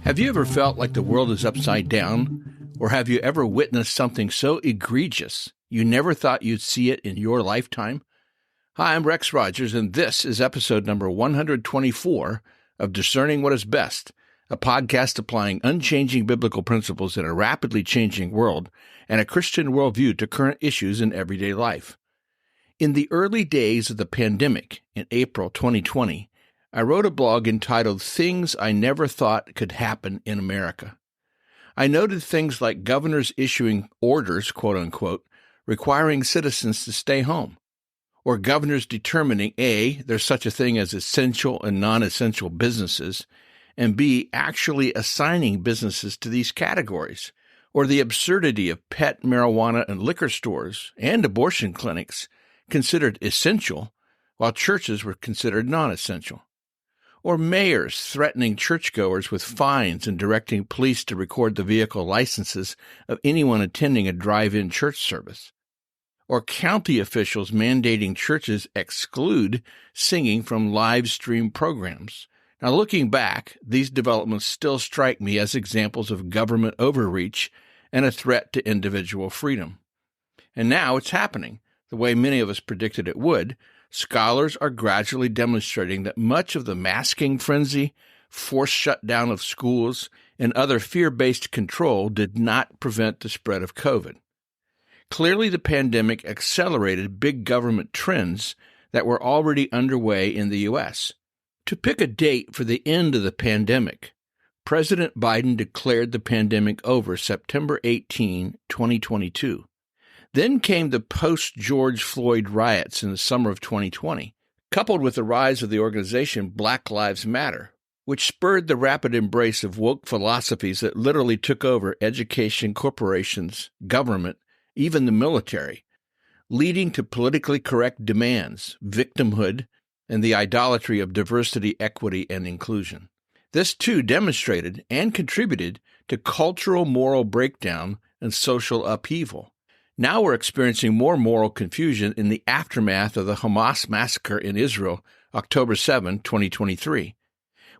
Have you ever felt like the world is upside down? Or have you ever witnessed something so egregious you never thought you'd see it in your lifetime? Hi, I'm Rex Rogers, and this is episode number 124 of Discerning What is Best, a podcast applying unchanging biblical principles in a rapidly changing world and a Christian worldview to current issues in everyday life. In the early days of the pandemic, in April 2020, I wrote a blog entitled Things I Never Thought Could Happen in America. I noted things like governors issuing orders, quote-unquote, requiring citizens to stay home, or governors determining A, there's such a thing as essential and non-essential businesses, and B, actually assigning businesses to these categories, or the absurdity of pet marijuana and liquor stores and abortion clinics considered essential, while churches were considered non-essential. Or mayors threatening churchgoers with fines and directing police to record the vehicle licenses of anyone attending a drive-in church service. Or county officials mandating churches exclude singing from live stream programs. Now, looking back, these developments still strike me as examples of government overreach and a threat to individual freedom. And now it's happening, the way many of us predicted it would. Scholars are gradually demonstrating that much of the masking frenzy, forced shutdown of schools, and other fear-based control did not prevent the spread of COVID. Clearly, the pandemic accelerated big government trends that were already underway in the U.S. To pick a date for the end of the pandemic, President Biden declared the pandemic over September 18, 2022. Then came the post-George Floyd riots in the summer of 2020, coupled with the rise of the organization Black Lives Matter, which spurred the rapid embrace of woke philosophies that literally took over education, corporations, government, even the military, leading to politically correct demands, victimhood, and the idolatry of diversity, equity, and inclusion. This, too, demonstrated and contributed to cultural moral breakdown and social upheaval. Now we're experiencing more moral confusion in the aftermath of the Hamas massacre in Israel, October 7, 2023,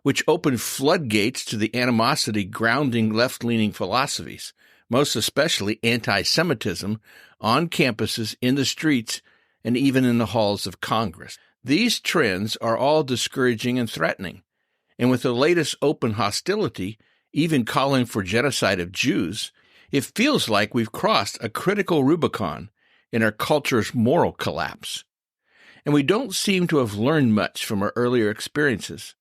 which opened floodgates to the animosity grounding left-leaning philosophies, most especially anti-Semitism, on campuses, in the streets, and even in the halls of Congress. These trends are all discouraging and threatening, and with the latest open hostility, even calling for genocide of Jews, it feels like we've crossed a critical Rubicon in our culture's moral collapse. And we don't seem to have learned much from our earlier experiences,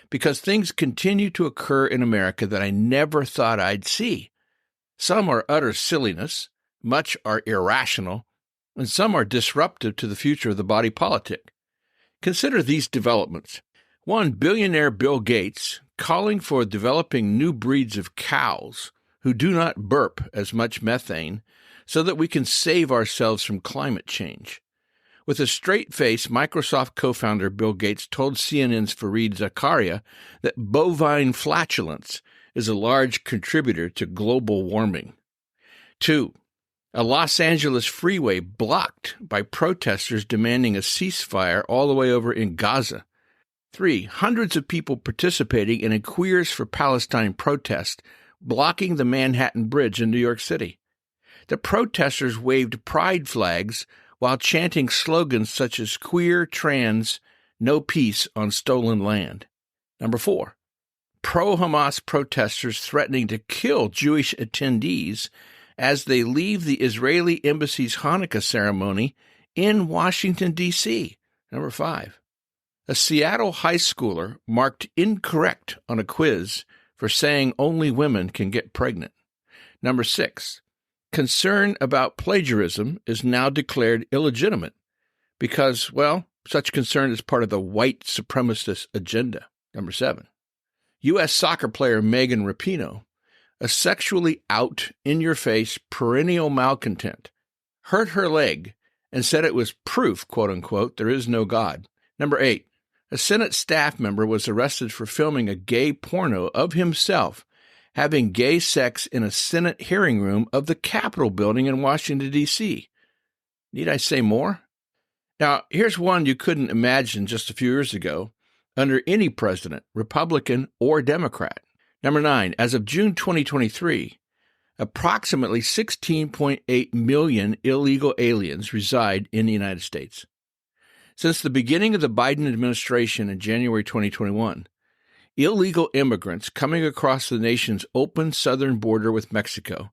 because things continue to occur in America that I never thought I'd see. Some are utter silliness, much are irrational, and some are disruptive to the future of the body politic. Consider these developments. One, billionaire Bill Gates calling for developing new breeds of cows who do not burp as much methane so that we can save ourselves from climate change. With a straight face, Microsoft co-founder Bill Gates told CNN's Fareed Zakaria that bovine flatulence is a large contributor to global warming. 2. A Los Angeles freeway blocked by protesters demanding a ceasefire all the way over in Gaza. 3. Hundreds of people participating in a Queers for Palestine protest blocking the Manhattan Bridge in New York City. The protesters waved pride flags while chanting slogans such as queer, trans, no peace on stolen land. 4. Pro-Hamas protesters threatening to kill Jewish attendees as they leave the Israeli embassy's Hanukkah ceremony in Washington, D.C. 5. A Seattle high schooler marked incorrect on a quiz for saying only women can get pregnant. 6. Concern about plagiarism is now declared illegitimate because, well, such concern is part of the white supremacist agenda. 7. U.S. soccer player Megan Rapinoe, a sexually out, in-your-face, perennial malcontent, hurt her leg and said it was proof, quote-unquote, there is no God. 8. A Senate staff member was arrested for filming a gay porno of himself having gay sex in a Senate hearing room of the Capitol building in Washington, D.C. Need I say more? Now, here's one you couldn't imagine just a few years ago under any president, Republican or Democrat. Number 9, as of June 2023, approximately 16.8 million illegal aliens reside in the United States. Since the beginning of the Biden administration in January 2021, illegal immigrants coming across the nation's open southern border with Mexico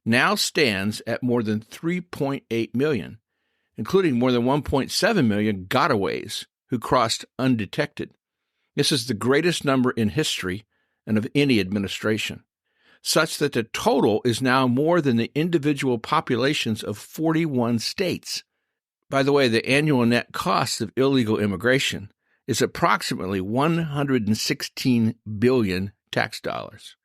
now stands at more than 3.8 million, including more than 1.7 million gotaways who crossed undetected. This is the greatest number in history and of any administration, such that the total is now more than the individual populations of 41 states. By the way, the annual net cost of illegal immigration is approximately $116 billion tax dollars.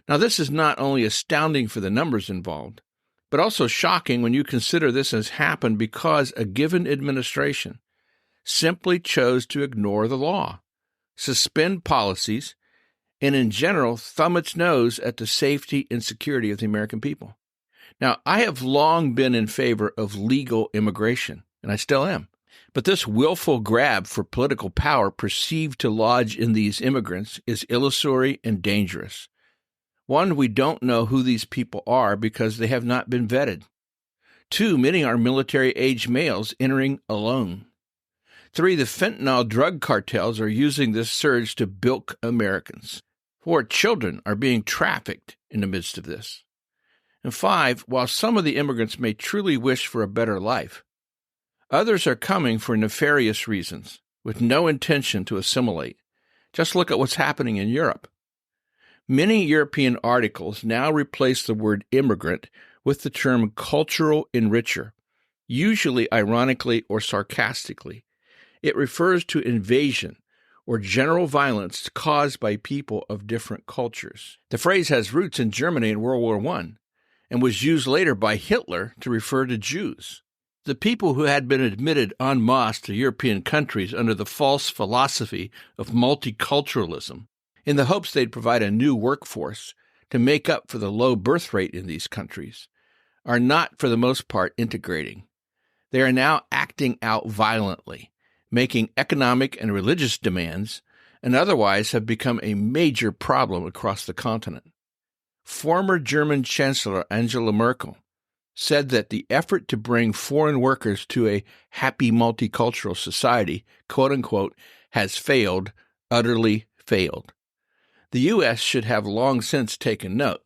Now, this is not only astounding for the numbers involved, but also shocking when you consider this has happened because a given administration simply chose to ignore the law, suspend policies, and in general thumb its nose at the safety and security of the American people. Now, I have long been in favor of legal immigration, and I still am. But this willful grab for political power perceived to lodge in these immigrants is illusory and dangerous. One, we don't know who these people are because they have not been vetted. 2, many are military-age males entering alone. 3, the fentanyl drug cartels are using this surge to bilk Americans. 4, children are being trafficked in the midst of this. And 5, while some of the immigrants may truly wish for a better life, others are coming for nefarious reasons, with no intention to assimilate. Just look at what's happening in Europe. Many European articles now replace the word immigrant with the term cultural enricher, usually ironically or sarcastically. It refers to invasion or general violence caused by people of different cultures. The phrase has roots in Germany in World War I and was used later by Hitler to refer to Jews. The people who had been admitted en masse to European countries under the false philosophy of multiculturalism, in the hopes they'd provide a new workforce to make up for the low birth rate in these countries, are not, for the most part, integrating. They are now acting out violently, making economic and religious demands, and otherwise have become a major problem across the continent. Former German Chancellor Angela Merkel said that the effort to bring foreign workers to a happy multicultural society, quote-unquote, has failed, utterly failed. The U.S. should have long since taken note,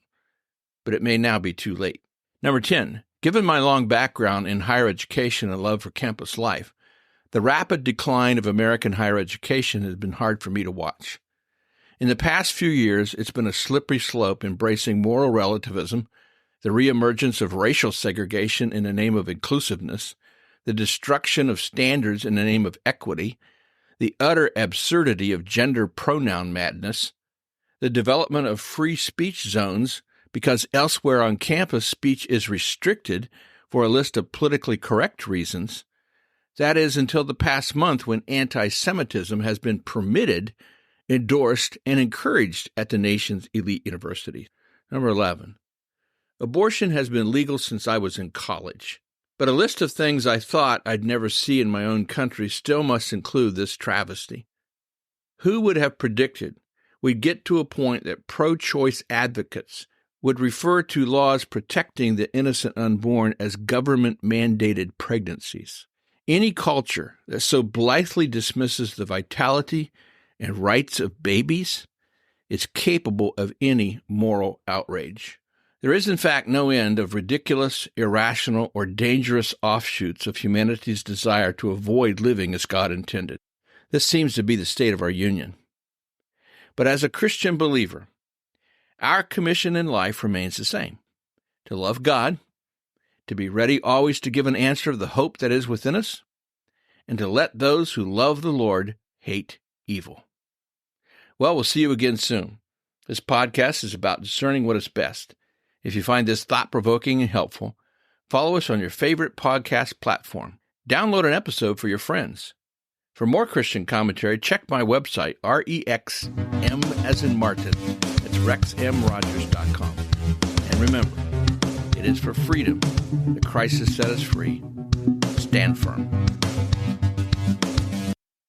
but it may now be too late. Number 10, given my long background in higher education and love for campus life, the rapid decline of American higher education has been hard for me to watch. In the past few years, it's been a slippery slope embracing moral relativism, the reemergence of racial segregation in the name of inclusiveness, the destruction of standards in the name of equity, the utter absurdity of gender pronoun madness, the development of free speech zones because elsewhere on campus speech is restricted for a list of politically correct reasons. That is, until the past month when anti-Semitism has been permitted, endorsed, and encouraged at the nation's elite universities. Number 11, abortion has been legal since I was in college. But a list of things I thought I'd never see in my own country still must include this travesty. Who would have predicted we'd get to a point that pro-choice advocates would refer to laws protecting the innocent unborn as government-mandated pregnancies? Any culture that so blithely dismisses the vitality and rights of babies is capable of any moral outrage. There is, in fact, no end of ridiculous, irrational, or dangerous offshoots of humanity's desire to avoid living as God intended. This seems to be the state of our union. But as a Christian believer, our commission in life remains the same: to love God, to be ready always to give an answer to the hope that is within us, and to let those who love the Lord hate evil. Well, we'll see you again soon. This podcast is about discerning what is best. If you find this thought-provoking and helpful, follow us on your favorite podcast platform. Download an episode for your friends. For more Christian commentary, check my website, REXM as in Martin. It's rexmrogers.com. And remember, it is for freedom that Christ has set us free. Stand firm.